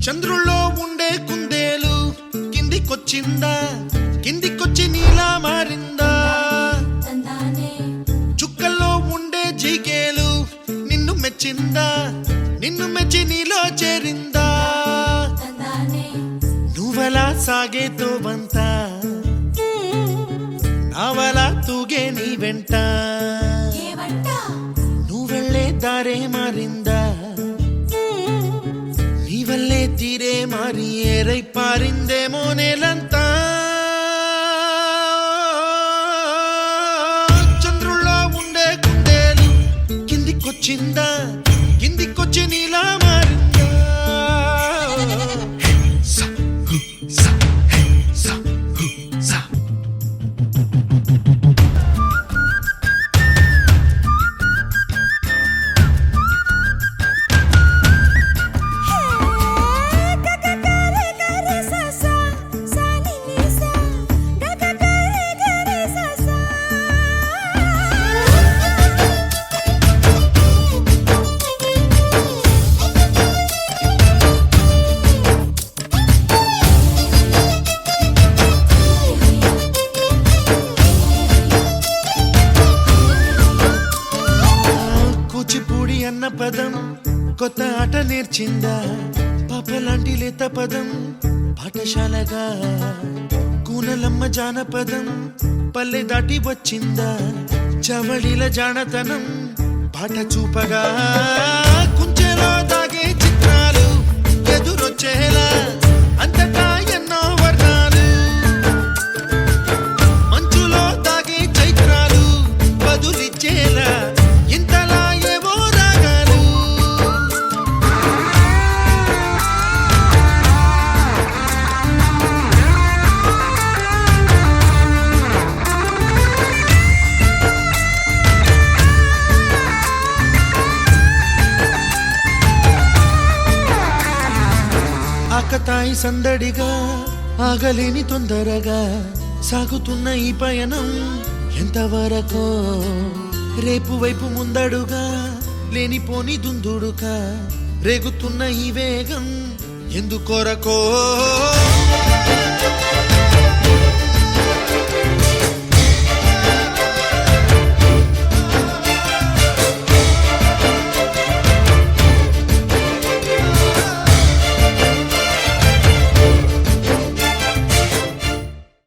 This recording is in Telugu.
చంద్రుల్లో ఉండే కుందేలు కిందికొచ్చిందా, కిందికొచ్చి నీలా మారిందా? చుక్కల్లో ఉండే జీకేలు నిన్ను మెచ్చిందా, నిన్ను మెచ్చి నీలో చేరిందా? నువ్వలా సాగేతో వంత నావలా తూగే నీ వెంట, నువ్వెళ్ళే దారే మారిందా, నీవల్లే తీరే మారి ఏరై పారిందేమో నేలంతా. చంద్రుల్లో ఉండే కుందేలు కిందికొచ్చిందా, కిందికొచ్చి నీలా మారిందా? కూచిపూడి అన్న పదం కొత్త ఆట నేర్చిందా, పాపలాంటి లేత పదం పాఠశాలగా? కూనలమ్మ జానపదం పల్లె దాటి వచ్చిందా, చవళిల జానతనం పాట చూపగా? కుంచెలో దాగే చిత్రాలు ఎదురొచ్చేలా అంతటా ఎన్నో వర్ణాలు, మంచులో దాగే చైత్రాలు బదులిచ్చేలా ఇంతలా ఏవో రాగాలు. ఆకతాయి సందడిగా ఆగలేని తొందరగా సాగుతున్న ఈ పయనం ఎంతవరకో, రేపు వైపు ముందడుగా లేనిపోని దుందుడుగా రేగుతున్న ఈ వేగం ఎందుకొరకో?